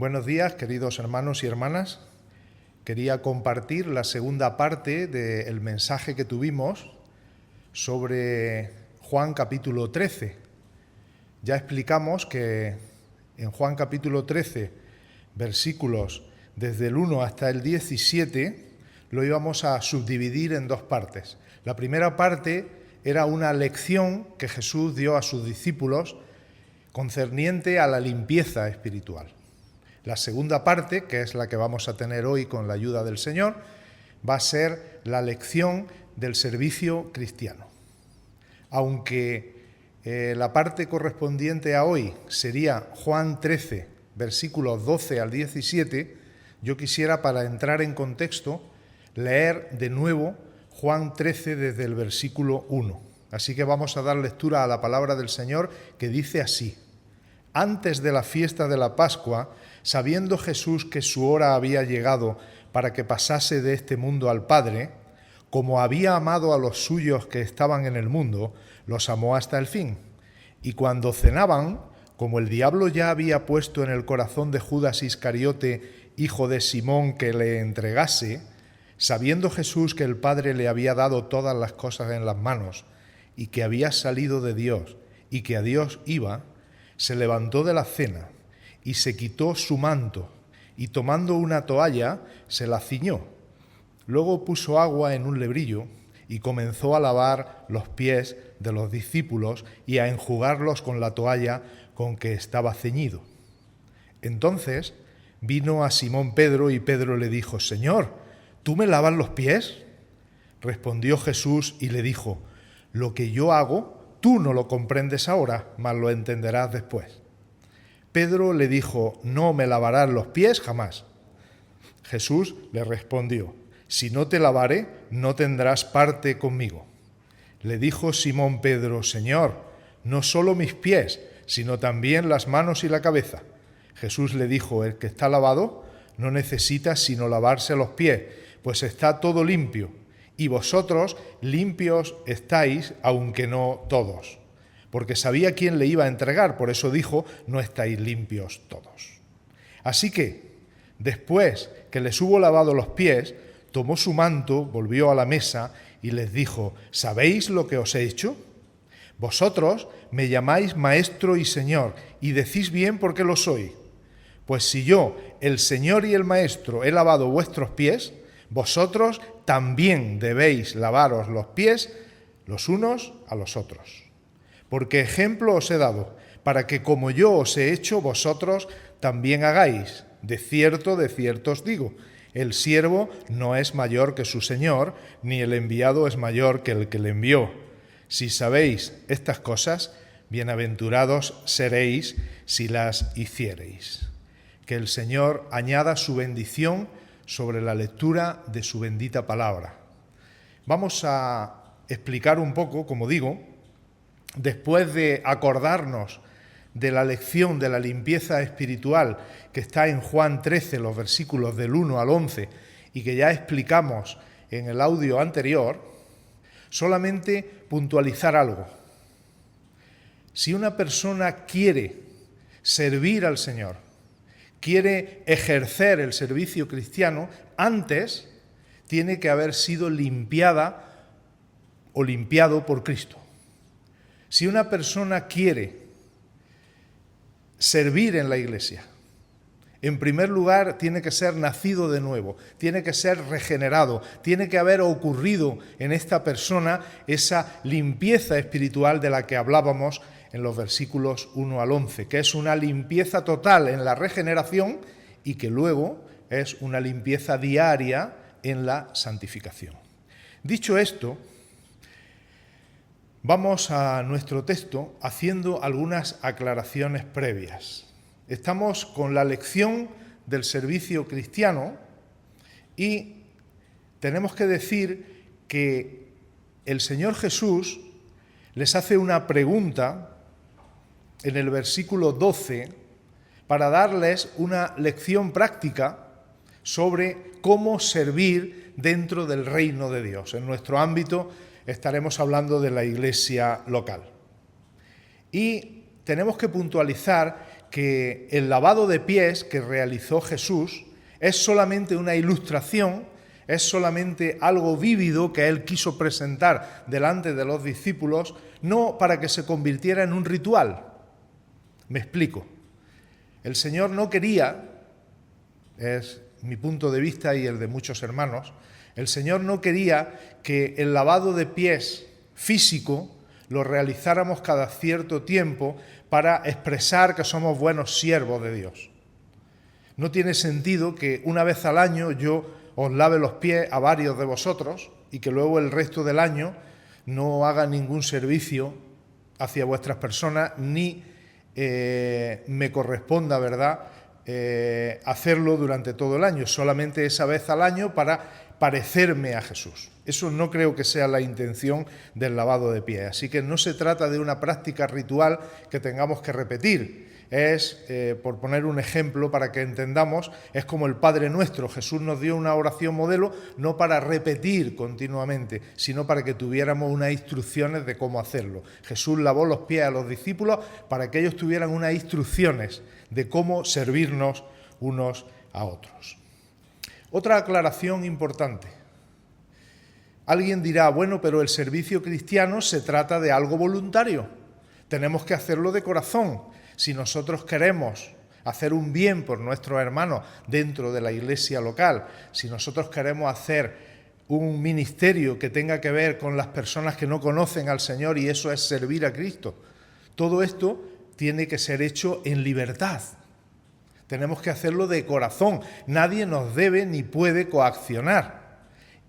Buenos días, queridos hermanos y hermanas. Quería compartir la segunda parte del mensaje que tuvimos sobre Juan capítulo 13. Ya explicamos que en Juan capítulo 13, versículos desde el 1 hasta el 17, lo íbamos a subdividir en dos partes. La primera parte era una lección que Jesús dio a sus discípulos concerniente a la limpieza espiritual. La segunda parte, que es la que vamos a tener hoy con la ayuda del Señor, va a ser la lección del servicio cristiano. Aunque la parte correspondiente a hoy sería Juan 13, versículos 12 al 17, yo quisiera, para entrar en contexto, leer de nuevo Juan 13 desde el versículo 1. Así que vamos a dar lectura a la palabra del Señor, que dice así: Antes de la fiesta de la Pascua, sabiendo Jesús que su hora había llegado para que pasase de este mundo al Padre, como había amado a los suyos que estaban en el mundo, los amó hasta el fin. Y cuando cenaban, como el diablo ya había puesto en el corazón de Judas Iscariote, hijo de Simón, que le entregase, sabiendo Jesús que el Padre le había dado todas las cosas en las manos, y que había salido de Dios, y que a Dios iba, se levantó de la cena, y se quitó su manto, y tomando una toalla, se la ciñó. Luego puso agua en un lebrillo, y comenzó a lavar los pies de los discípulos, y a enjugarlos con la toalla con que estaba ceñido. Entonces vino a Simón Pedro, y Pedro le dijo: Señor, ¿tú me lavas los pies? Respondió Jesús y le dijo: Lo que yo hago, tú no lo comprendes ahora, mas lo entenderás después. Pedro le dijo: No me lavarás los pies jamás. Jesús le respondió: Si no te lavare, no tendrás parte conmigo. Le dijo Simón Pedro: Señor, no solo mis pies, sino también las manos y la cabeza. Jesús le dijo: El que está lavado no necesita sino lavarse los pies, pues está todo limpio, y vosotros limpios estáis, aunque no todos. Porque sabía quién le iba a entregar, por eso dijo: no estáis limpios todos. Así que, después que les hubo lavado los pies, tomó su manto, volvió a la mesa y les dijo: ¿Sabéis lo que os he hecho? Vosotros me llamáis Maestro y Señor, y decís bien porque lo soy. Pues si yo, el Señor y el Maestro, he lavado vuestros pies, vosotros también debéis lavaros los pies los unos a los otros. Porque ejemplo os he dado, para que como yo os he hecho, vosotros también hagáis. De cierto os digo, el siervo no es mayor que su señor, ni el enviado es mayor que el que le envió. Si sabéis estas cosas, bienaventurados seréis si las hiciereis. Que el Señor añada su bendición sobre la lectura de su bendita palabra. Vamos a explicar un poco, como digo, después de acordarnos de la lección de la limpieza espiritual que está en Juan 13, los versículos del 1 al 11, y que ya explicamos en el audio anterior, solamente puntualizar algo. Si una persona quiere servir al Señor, quiere ejercer el servicio cristiano, antes tiene que haber sido limpiada o limpiado por Cristo. Si una persona quiere servir en la iglesia, en primer lugar tiene que ser nacido de nuevo, tiene que ser regenerado, tiene que haber ocurrido en esta persona esa limpieza espiritual de la que hablábamos en los versículos 1 al 11, que es una limpieza total en la regeneración y que luego es una limpieza diaria en la santificación. Dicho esto, vamos a nuestro texto haciendo algunas aclaraciones previas. Estamos con la lección del servicio cristiano y tenemos que decir que el Señor Jesús les hace una pregunta en el versículo 12 para darles una lección práctica sobre cómo servir dentro del reino de Dios. En nuestro ámbito estaremos hablando de la iglesia local. Y tenemos que puntualizar que el lavado de pies que realizó Jesús es solamente una ilustración, es solamente algo vívido que él quiso presentar delante de los discípulos, no para que se convirtiera en un ritual. Me explico. El Señor no quería, es mi punto de vista y el de muchos hermanos, el Señor no quería que el lavado de pies físico lo realizáramos cada cierto tiempo para expresar que somos buenos siervos de Dios. No tiene sentido que una vez al año yo os lave los pies a varios de vosotros y que luego el resto del año no haga ningún servicio hacia vuestras personas ni me corresponda, ¿verdad?, hacerlo durante todo el año, solamente esa vez al año para parecerme a Jesús. Eso no creo que sea la intención del lavado de pies. Así que no se trata de una práctica ritual que tengamos que repetir. Es, por poner un ejemplo para que entendamos, es como el Padre Nuestro. Jesús nos dio una oración modelo no para repetir continuamente, sino para que tuviéramos unas instrucciones de cómo hacerlo. Jesús lavó los pies a los discípulos para que ellos tuvieran unas instrucciones de cómo servirnos unos a otros. Otra aclaración importante. Alguien dirá, bueno, pero el servicio cristiano se trata de algo voluntario. Tenemos que hacerlo de corazón. Si nosotros queremos hacer un bien por nuestros hermanos dentro de la iglesia local, si nosotros queremos hacer un ministerio que tenga que ver con las personas que no conocen al Señor y eso es servir a Cristo, todo esto tiene que ser hecho en libertad. Tenemos que hacerlo de corazón. Nadie nos debe ni puede coaccionar.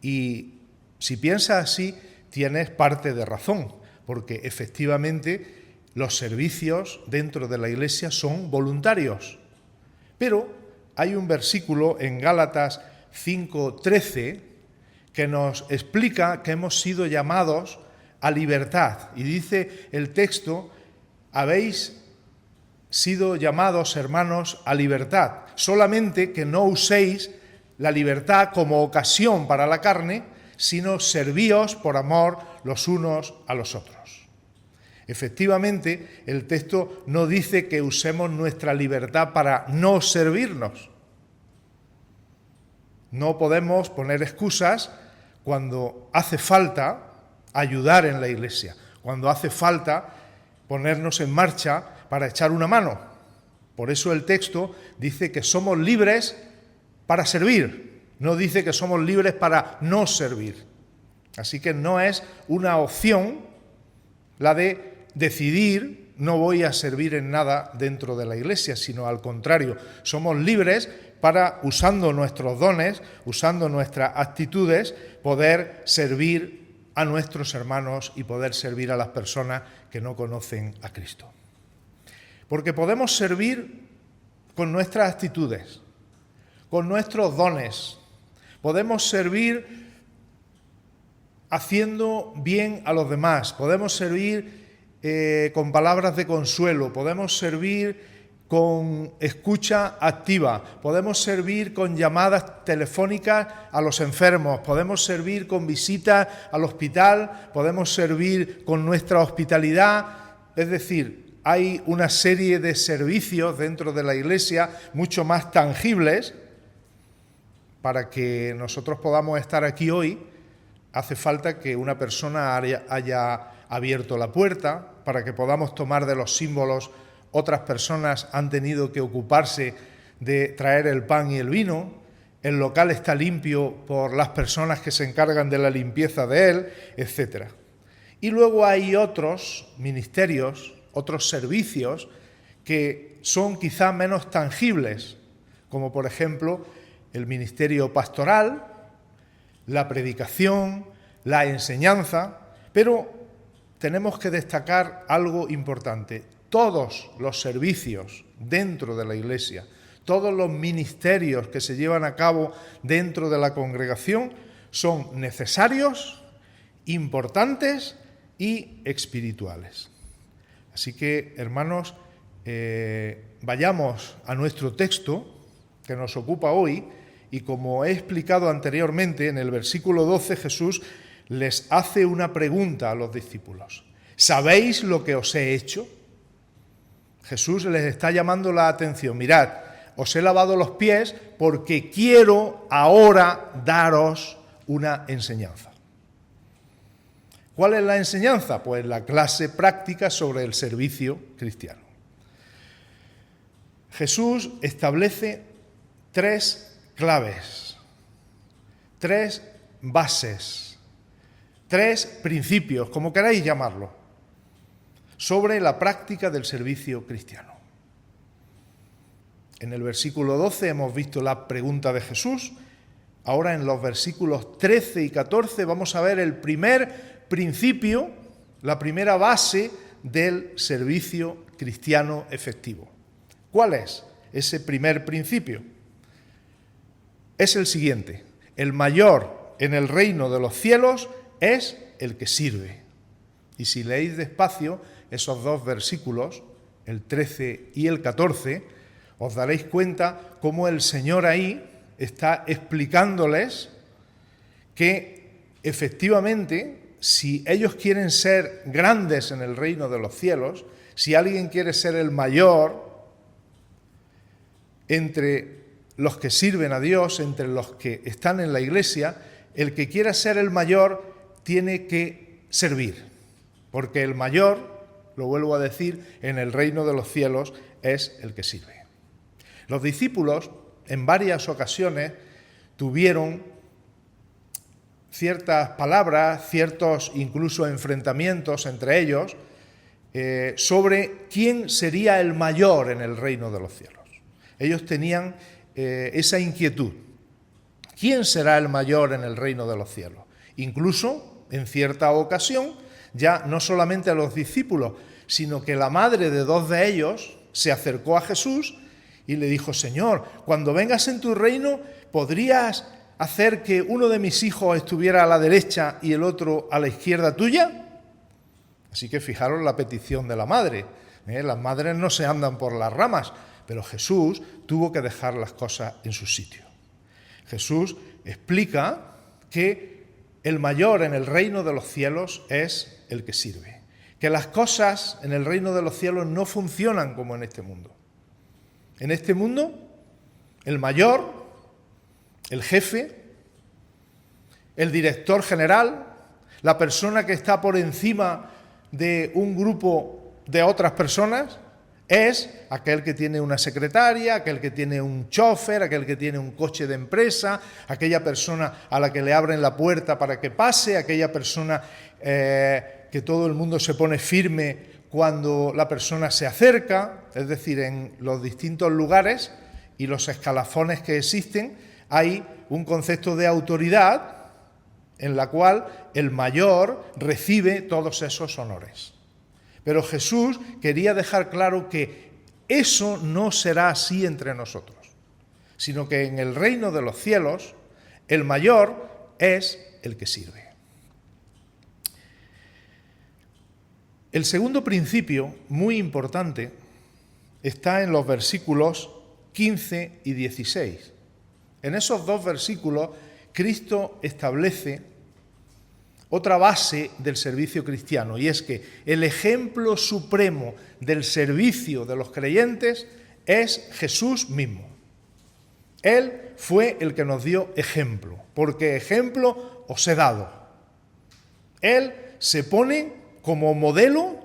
Y si piensas así, tienes parte de razón, porque efectivamente los servicios dentro de la Iglesia son voluntarios. Pero hay un versículo en Gálatas 5:13 que nos explica que hemos sido llamados a libertad. Y dice el texto, habéis sido llamados, hermanos, a libertad, solamente que no uséis la libertad como ocasión para la carne, sino servíos por amor los unos a los otros. Efectivamente, el texto no dice que usemos nuestra libertad para no servirnos. No podemos poner excusas cuando hace falta ayudar en la iglesia, cuando hace falta ponernos en marcha para echar una mano. Por eso el texto dice que somos libres para servir, no dice que somos libres para no servir. Así que no es una opción la de decidir no voy a servir en nada dentro de la iglesia, sino al contrario, somos libres para, usando nuestros dones, usando nuestras actitudes, poder servir a nuestros hermanos y poder servir a las personas que no conocen a Cristo. Porque podemos servir con nuestras actitudes, con nuestros dones, podemos servir haciendo bien a los demás, podemos servir con palabras de consuelo, podemos servir con escucha activa, podemos servir con llamadas telefónicas a los enfermos, podemos servir con visitas al hospital, podemos servir con nuestra hospitalidad. Es decir, hay una serie de servicios dentro de la Iglesia mucho más tangibles. Para que nosotros podamos estar aquí hoy, hace falta que una persona haya abierto la puerta. Para que podamos tomar de los símbolos, otras personas han tenido que ocuparse de traer el pan y el vino. El local está limpio por las personas que se encargan de la limpieza de él, etc. Y luego hay otros ministerios, otros servicios que son quizá menos tangibles, como por ejemplo el ministerio pastoral, la predicación, la enseñanza, pero tenemos que destacar algo importante. Todos los servicios dentro de la Iglesia, todos los ministerios que se llevan a cabo dentro de la congregación son necesarios, importantes y espirituales. Así que, hermanos, vayamos a nuestro texto que nos ocupa hoy y como he explicado anteriormente, en el versículo 12 Jesús les hace una pregunta a los discípulos. ¿Sabéis lo que os he hecho? Jesús les está llamando la atención. Mirad, os he lavado los pies porque quiero ahora daros una enseñanza. ¿Cuál es la enseñanza? Pues la clase práctica sobre el servicio cristiano. Jesús establece 3 claves, 3 bases, 3 principios, como queráis llamarlo, sobre la práctica del servicio cristiano. En el versículo 12 hemos visto la pregunta de Jesús. Ahora en los versículos 13 y 14 vamos a ver el primer principio, la primera base del servicio cristiano efectivo. ¿Cuál es ese primer principio? Es el siguiente: el mayor en el reino de los cielos es el que sirve. Y si leéis despacio esos 2 versículos, el 13 y el 14, os daréis cuenta cómo el Señor ahí está explicándoles que efectivamente, si ellos quieren ser grandes en el reino de los cielos, si alguien quiere ser el mayor entre los que sirven a Dios, entre los que están en la iglesia, el que quiera ser el mayor tiene que servir, porque el mayor, lo vuelvo a decir, en el reino de los cielos es el que sirve. Los discípulos en varias ocasiones tuvieron ciertas palabras, ciertos incluso enfrentamientos entre ellos sobre quién sería el mayor en el reino de los cielos. Ellos tenían esa inquietud. ¿Quién será el mayor en el reino de los cielos? Incluso, en cierta ocasión, ya no solamente a los discípulos, sino que la madre de 2 de ellos se acercó a Jesús y le dijo: Señor, cuando vengas en tu reino, ¿podrías hacer que uno de mis hijos estuviera a la derecha y el otro a la izquierda tuya? Así que fijaros la petición de la madre. Las madres no se andan por las ramas, pero Jesús tuvo que dejar las cosas en su sitio. Jesús explica que el mayor en el reino de los cielos es el que sirve, que las cosas en el reino de los cielos no funcionan como en este mundo. En este mundo, el mayor, el jefe, el director general, la persona que está por encima de un grupo de otras personas, es aquel que tiene una secretaria, aquel que tiene un chofer, aquel que tiene un coche de empresa, aquella persona a la que le abren la puerta para que pase, aquella persona que todo el mundo se pone firme cuando la persona se acerca. Es decir, en los distintos lugares y los escalafones que existen hay un concepto de autoridad en la cual el mayor recibe todos esos honores. Pero Jesús quería dejar claro que eso no será así entre nosotros, sino que en el reino de los cielos el mayor es el que sirve. El segundo principio, muy importante, está en los versículos 15 y 16. En esos 2 versículos, Cristo establece otra base del servicio cristiano, y es que el ejemplo supremo del servicio de los creyentes es Jesús mismo. Él fue el que nos dio ejemplo, porque ejemplo os he dado. Él se pone como modelo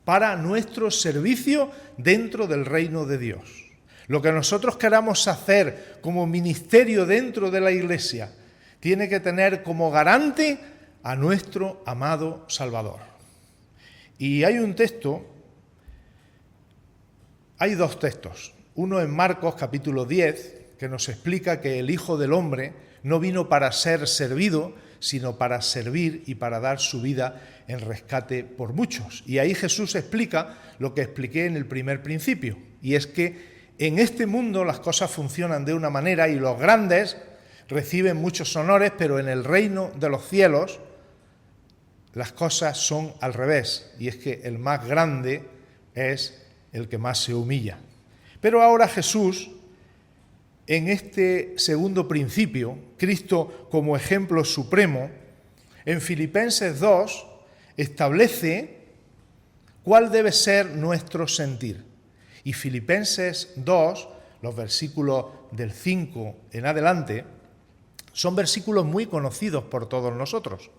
para nuestro servicio dentro del reino de Dios. Lo que nosotros queramos hacer como ministerio dentro de la Iglesia tiene que tener como garante a nuestro amado Salvador. Y hay un texto, hay 2 textos. Uno en Marcos capítulo 10, que nos explica que el Hijo del Hombre no vino para ser servido, sino para servir y para dar su vida en rescate por muchos. Y ahí Jesús explica lo que expliqué en el primer principio, y es que en este mundo las cosas funcionan de una manera y los grandes reciben muchos honores, pero en el reino de los cielos las cosas son al revés, y es que el más grande es el que más se humilla. Pero ahora Jesús, en este segundo principio, Cristo como ejemplo supremo, en Filipenses 2 establece cuál debe ser nuestro sentir. Y Filipenses 2, los versículos del 5 en adelante, son versículos muy conocidos por todos nosotros.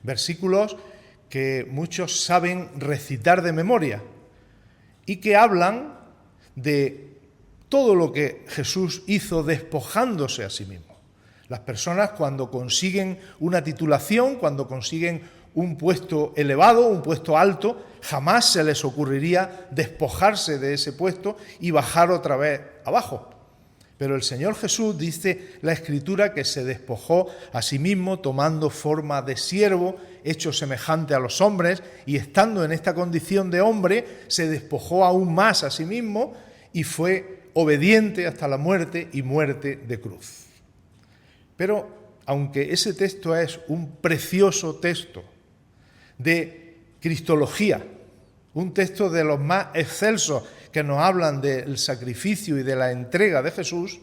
Versículos que muchos saben recitar de memoria y que hablan de todo lo que Jesús hizo despojándose a sí mismo. Las personas cuando consiguen una titulación, cuando consiguen un puesto elevado, un puesto alto, jamás se les ocurriría despojarse de ese puesto y bajar otra vez abajo. Pero el Señor Jesús, dice la Escritura, que se despojó a sí mismo tomando forma de siervo, hecho semejante a los hombres, y estando en esta condición de hombre, se despojó aún más a sí mismo y fue obediente hasta la muerte y muerte de cruz. Pero aunque ese texto es un precioso texto de cristología, un texto de los más excelsos que nos hablan del sacrificio y de la entrega de Jesús,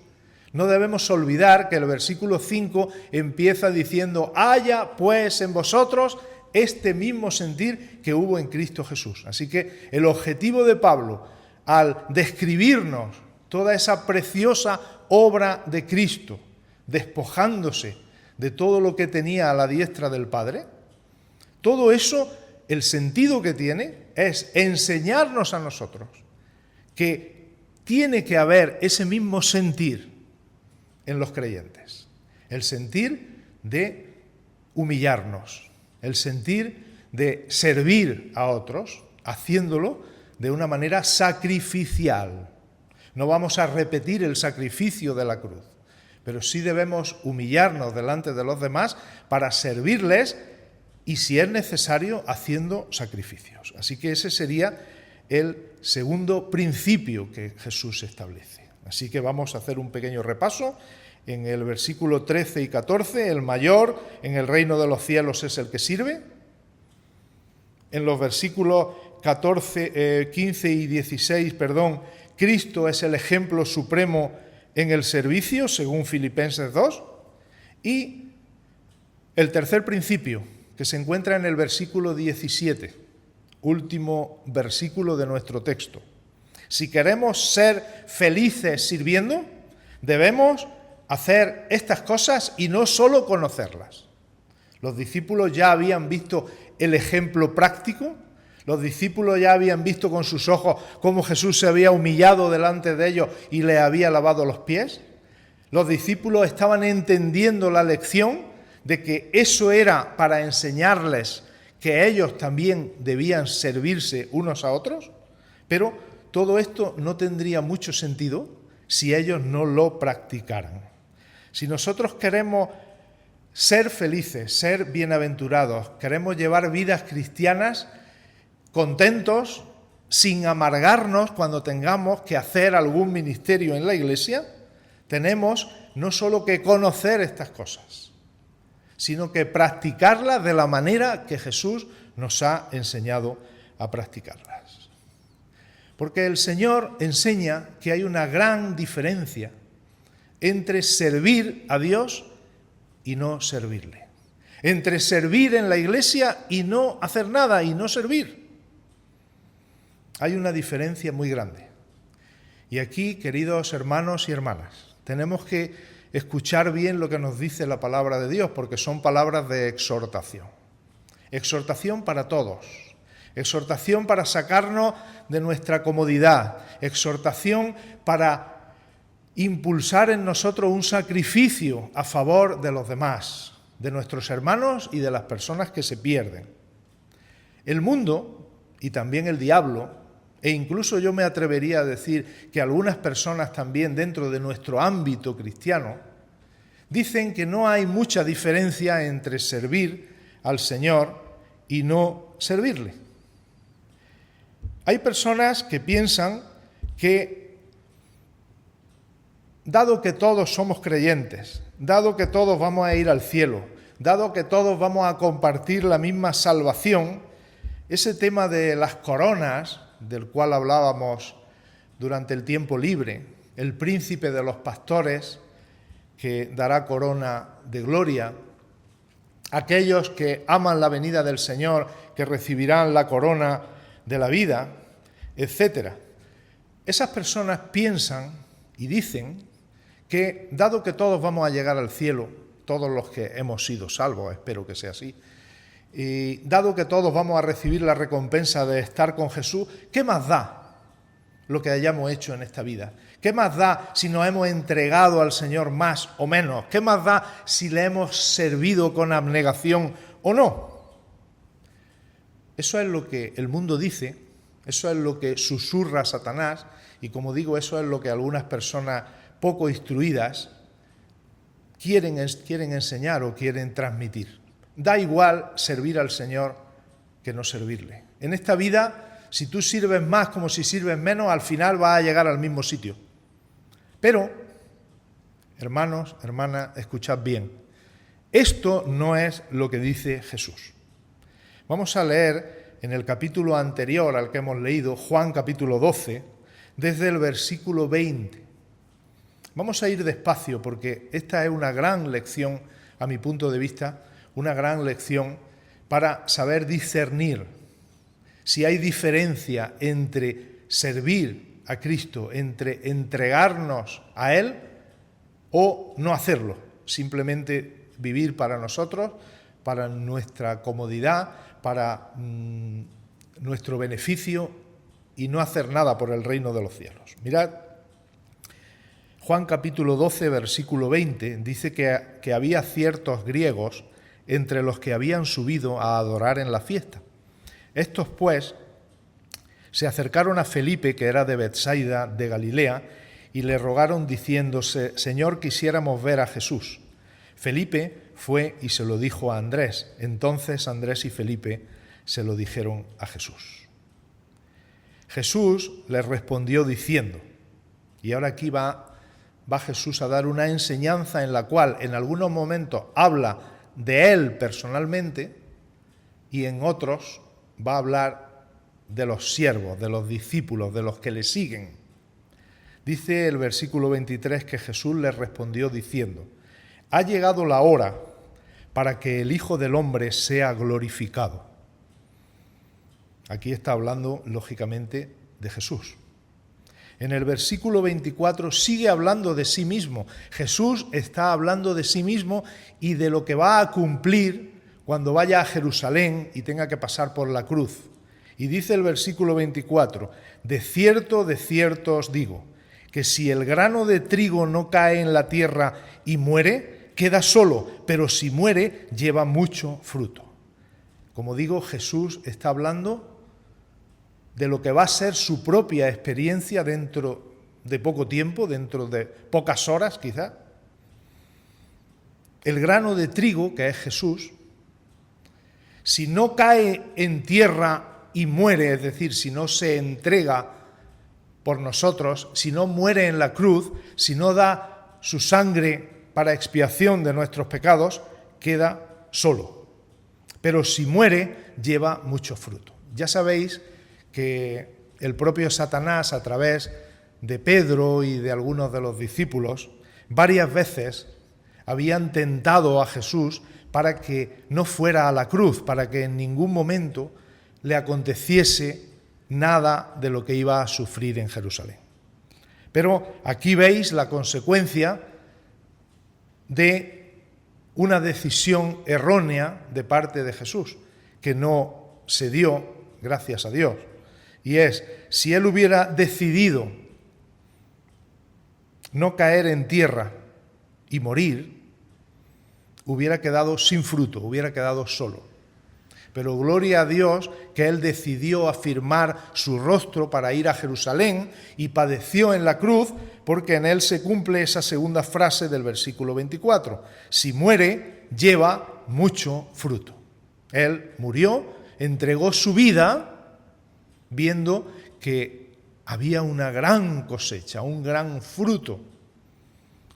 no debemos olvidar que el versículo 5 empieza diciendo: haya pues en vosotros este mismo sentir que hubo en Cristo Jesús. Así que el objetivo de Pablo al describirnos toda esa preciosa obra de Cristo, despojándose de todo lo que tenía a la diestra del Padre, todo eso, el sentido que tiene es enseñarnos a nosotros que tiene que haber ese mismo sentir en los creyentes, el sentir de humillarnos, el sentir de servir a otros, haciéndolo de una manera sacrificial. No vamos a repetir el sacrificio de la cruz, pero sí debemos humillarnos delante de los demás para servirles y, si es necesario, haciendo sacrificios. Así que ese sería el segundo principio que Jesús establece. Así que vamos a hacer un pequeño repaso. En el versículo 13 y 14, el mayor en el reino de los cielos es el que sirve. En los versículos 15 y 16, Cristo es el ejemplo supremo en el servicio, según Filipenses 2. Y el tercer principio, que se encuentra en el versículo 17, último versículo de nuestro texto. Si queremos ser felices sirviendo, debemos hacer estas cosas y no solo conocerlas. Los discípulos ya habían visto el ejemplo práctico, los discípulos ya habían visto con sus ojos cómo Jesús se había humillado delante de ellos y le había lavado los pies. Los discípulos estaban entendiendo la lección de que eso era para enseñarles que ellos también debían servirse unos a otros, pero todo esto no tendría mucho sentido si ellos no lo practicaran. Si nosotros queremos ser felices, ser bienaventurados, queremos llevar vidas cristianas contentos, sin amargarnos cuando tengamos que hacer algún ministerio en la iglesia, tenemos no solo que conocer estas cosas, sino que practicarlas de la manera que Jesús nos ha enseñado a practicarlas. Porque el Señor enseña que hay una gran diferencia entre servir a Dios y no servirle. Entre servir en la iglesia y no hacer nada y no servir. Hay una diferencia muy grande. Y aquí, queridos hermanos y hermanas, tenemos que escuchar bien lo que nos dice la palabra de Dios, porque son palabras de exhortación. Exhortación para todos. Exhortación para sacarnos de nuestra comodidad. Exhortación para impulsar en nosotros un sacrificio a favor de los demás, de nuestros hermanos y de las personas que se pierden. El mundo y también el diablo, e incluso yo me atrevería a decir que algunas personas también dentro de nuestro ámbito cristiano, dicen que no hay mucha diferencia entre servir al Señor y no servirle. Hay personas que piensan que, dado que todos somos creyentes, dado que todos vamos a ir al cielo, dado que todos vamos a compartir la misma salvación, ese tema de las coronas, del cual hablábamos durante el tiempo libre, el príncipe de los pastores que dará corona de gloria, aquellos que aman la venida del Señor que recibirán la corona de la vida, etc. Esas personas piensan y dicen que, dado que todos vamos a llegar al cielo, todos los que hemos sido salvos, espero que sea así, y dado que todos vamos a recibir la recompensa de estar con Jesús, ¿qué más da lo que hayamos hecho en esta vida? ¿Qué más da si nos hemos entregado al Señor más o menos? ¿Qué más da si le hemos servido con abnegación o no? Eso es lo que el mundo dice, eso es lo que susurra Satanás, y como digo, eso es lo que algunas personas poco instruidas quieren enseñar o quieren transmitir. Da igual servir al Señor que no servirle. En esta vida, si tú sirves más como si sirves menos, al final vas a llegar al mismo sitio. Pero, hermanos, hermanas, escuchad bien. Esto no es lo que dice Jesús. Vamos a leer en el capítulo anterior al que hemos leído, Juan capítulo 12, desde el versículo 20. Vamos a ir despacio porque esta es una gran lección, a mi punto de vista, una gran lección para saber discernir si hay diferencia entre servir a Cristo, entre entregarnos a Él o no hacerlo, simplemente vivir para nosotros, para nuestra comodidad, para nuestro beneficio y no hacer nada por el reino de los cielos. Mirad, Juan capítulo 12, versículo 20, dice que había ciertos griegos entre los que habían subido a adorar en la fiesta. Estos, pues, se acercaron a Felipe, que era de Betsaida, de Galilea, y le rogaron diciéndose: Señor, quisiéramos ver a Jesús. Felipe fue y se lo dijo a Andrés. Entonces Andrés y Felipe se lo dijeron a Jesús. Jesús les respondió diciendo, y ahora aquí va Jesús a dar una enseñanza en la cual en algunos momentos habla de Él personalmente y en otros va a hablar de los siervos, de los discípulos, de los que le siguen. Dice el versículo 23 que Jesús les respondió diciendo: ha llegado la hora para que el Hijo del Hombre sea glorificado. Aquí está hablando, lógicamente, de Jesús. En el versículo 24 sigue hablando de sí mismo. Jesús está hablando de sí mismo y de lo que va a cumplir cuando vaya a Jerusalén y tenga que pasar por la cruz. Y dice el versículo 24, de cierto os digo, que si el grano de trigo no cae en la tierra y muere, queda solo, pero si muere, lleva mucho fruto. Como digo, Jesús está hablando de lo que va a ser su propia experiencia dentro de poco tiempo, dentro de pocas horas quizá. El grano de trigo, que es Jesús, si no cae en tierra y muere, es decir, si no se entrega por nosotros, si no muere en la cruz, si no da su sangre para expiación de nuestros pecados, queda solo. Pero si muere, lleva mucho fruto. Ya sabéis que el propio Satanás, a través de Pedro y de algunos de los discípulos, varias veces habían tentado a Jesús para que no fuera a la cruz, para que en ningún momento le aconteciese nada de lo que iba a sufrir en Jerusalén. Pero aquí veis la consecuencia de una decisión errónea de parte de Jesús, que no se dio, gracias a Dios. Y es, si él hubiera decidido no caer en tierra y morir, hubiera quedado sin fruto, hubiera quedado solo. Pero gloria a Dios que él decidió afirmar su rostro para ir a Jerusalén y padeció en la cruz, porque en él se cumple esa segunda frase del versículo 24. Si muere, lleva mucho fruto. Él murió, entregó su vida, viendo que había una gran cosecha, un gran fruto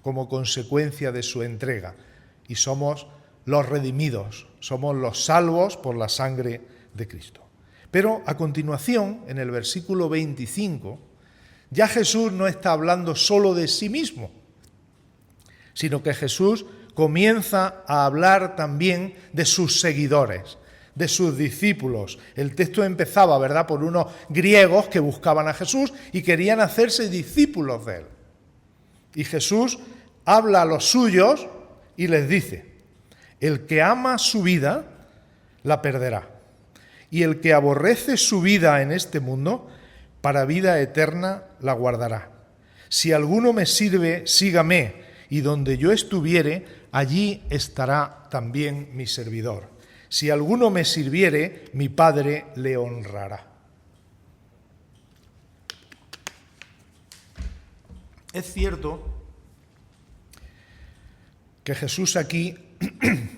como consecuencia de su entrega. Y somos los redimidos, somos los salvos por la sangre de Cristo. Pero a continuación, en el versículo 25, ya Jesús no está hablando solo de sí mismo, sino que Jesús comienza a hablar también de sus seguidores, de sus discípulos. El texto empezaba, ¿verdad?, por unos griegos que buscaban a Jesús y querían hacerse discípulos de él. Y Jesús habla a los suyos y les dice: el que ama su vida, la perderá. Y el que aborrece su vida en este mundo, para vida eterna la guardará. Si alguno me sirve, sígame, y donde yo estuviere, allí estará también mi servidor. Si alguno me sirviere, mi Padre le honrará. Es cierto que Jesús aquí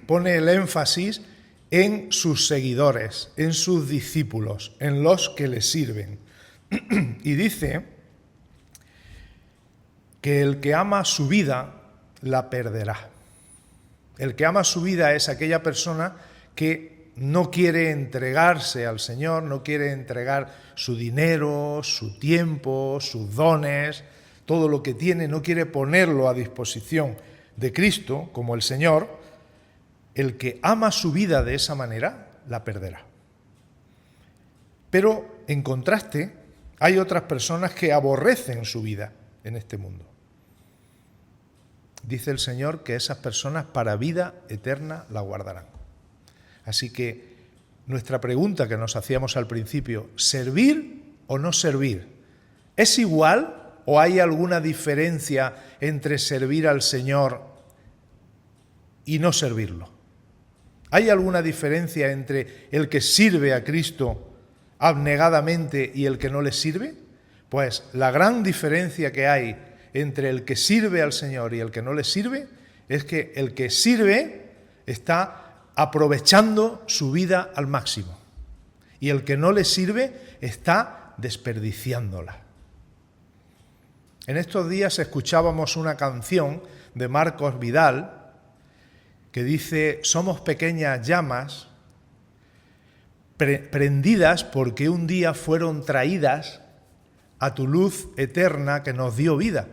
pone el énfasis en sus seguidores, en sus discípulos, en los que le sirven. Y dice que el que ama su vida la perderá. El que ama su vida es aquella persona que no quiere entregarse al Señor, no quiere entregar su dinero, su tiempo, sus dones, todo lo que tiene, no quiere ponerlo a disposición de Cristo como el Señor. El que ama su vida de esa manera, la perderá. Pero, en contraste, hay otras personas que aborrecen su vida en este mundo. Dice el Señor que esas personas para vida eterna la guardarán. Así que nuestra pregunta que nos hacíamos al principio, ¿servir o no servir? ¿Es igual o hay alguna diferencia entre servir al Señor y no servirlo? ¿Hay alguna diferencia entre el que sirve a Cristo abnegadamente y el que no le sirve? Pues la gran diferencia que hay entre el que sirve al Señor y el que no le sirve es que el que sirve está aprovechando su vida al máximo y el que no le sirve está desperdiciándola. En estos días escuchábamos una canción de Marcos Vidal que dice: somos pequeñas llamas prendidas porque un día fueron traídas a tu luz eterna que nos dio vida,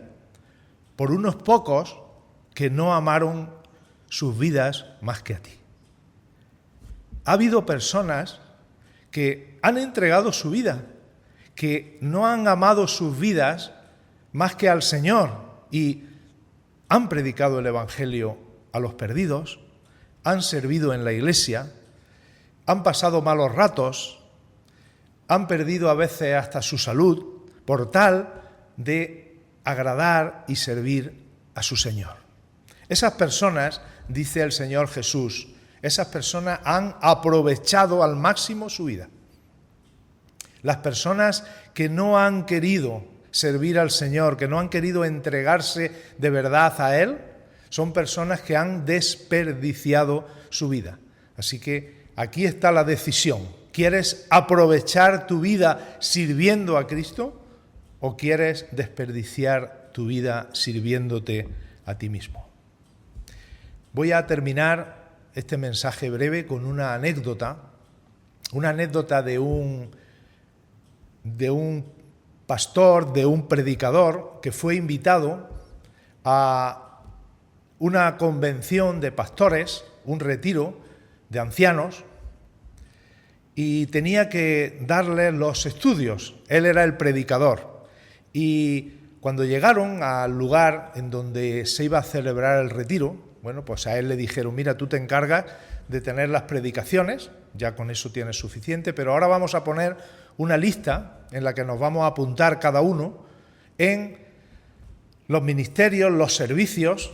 por unos pocos que no amaron sus vidas más que a ti. Ha habido personas que han entregado su vida, que no han amado sus vidas más que al Señor y han predicado el Evangelio a los perdidos, han servido en la iglesia, han pasado malos ratos, han perdido a veces hasta su salud por tal de agradar y servir a su Señor. Esas personas, dice el Señor Jesús, esas personas han aprovechado al máximo su vida. Las personas que no han querido servir al Señor, que no han querido entregarse de verdad a Él, son personas que han desperdiciado su vida. Así que aquí está la decisión. ¿Quieres aprovechar tu vida sirviendo a Cristo o quieres desperdiciar tu vida sirviéndote a ti mismo? Voy a terminar este mensaje breve con una anécdota de un pastor, de un predicador que fue invitado a una convención de pastores, un retiro de ancianos, y tenía que darles los estudios. Él era el predicador. Y cuando llegaron al lugar en donde se iba a celebrar el retiro, bueno, pues a él le dijeron: mira, tú te encargas de tener las predicaciones, ya con eso tienes suficiente, pero ahora vamos a poner una lista en la que nos vamos a apuntar cada uno en los ministerios, los servicios,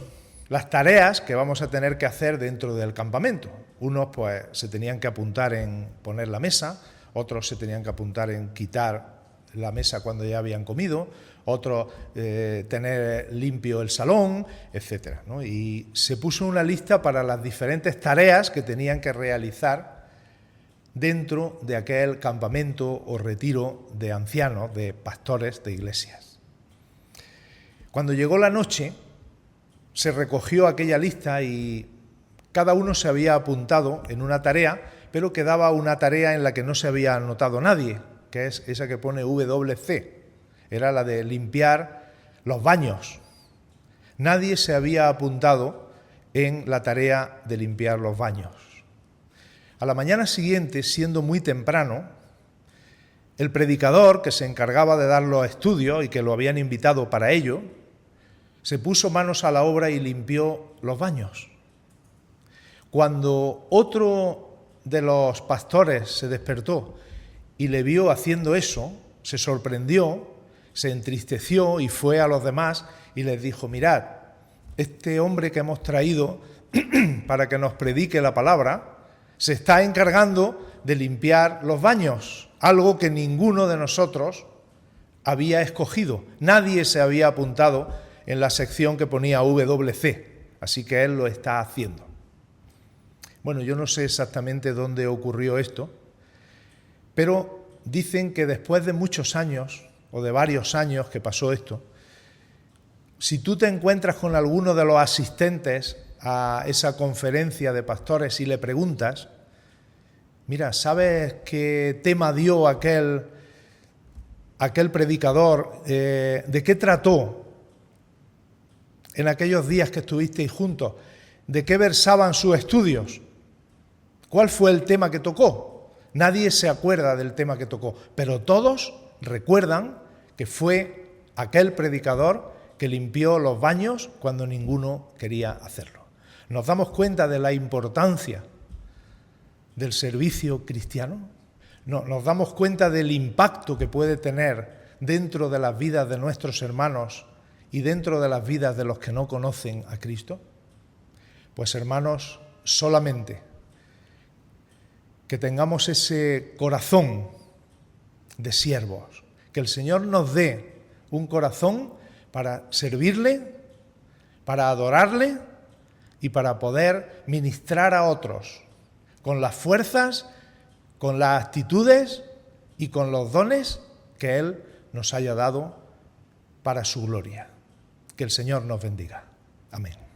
las tareas que vamos a tener que hacer dentro del campamento. Unos pues se tenían que apuntar en poner la mesa, otros se tenían que apuntar en quitar la mesa cuando ya habían comido, otros tener limpio el salón, etcétera, ¿no? Y se puso una lista para las diferentes tareas que tenían que realizar dentro de aquel campamento o retiro de ancianos, de pastores de iglesias. Cuando llegó la noche, se recogió aquella lista y cada uno se había apuntado en una tarea, pero quedaba una tarea en la que no se había anotado nadie, que es esa que pone WC. Era la de limpiar los baños. Nadie se había apuntado en la tarea de limpiar los baños. A la mañana siguiente, siendo muy temprano, el predicador, que se encargaba de dar los estudios y que lo habían invitado para ello, se puso manos a la obra y limpió los baños. Cuando otro de los pastores se despertó y le vio haciendo eso, se sorprendió, se entristeció y fue a los demás y les dijo: mirad, este hombre que hemos traído para que nos predique la palabra se está encargando de limpiar los baños, algo que ninguno de nosotros había escogido. Nadie se había apuntado en la sección que ponía WC, así que él lo está haciendo. Bueno, yo no sé exactamente dónde ocurrió esto, pero dicen que después de muchos años, o de varios años que pasó esto, si tú te encuentras con alguno de los asistentes a esa conferencia de pastores y le preguntas: mira, ¿sabes qué tema dio aquel predicador? ¿De qué trató en aquellos días que estuvisteis juntos? ¿De qué versaban sus estudios? ¿Cuál fue el tema que tocó? Nadie se acuerda del tema que tocó, pero todos recuerdan que fue aquel predicador que limpió los baños cuando ninguno quería hacerlo. ¿Nos damos cuenta de la importancia del servicio cristiano? No, ¿nos damos cuenta del impacto que puede tener dentro de las vidas de nuestros hermanos y dentro de las vidas de los que no conocen a Cristo? Pues hermanos, solamente que tengamos ese corazón de siervos, que el Señor nos dé un corazón para servirle, para adorarle y para poder ministrar a otros con las fuerzas, con las actitudes y con los dones que Él nos haya dado para su gloria. Que el Señor nos bendiga. Amén.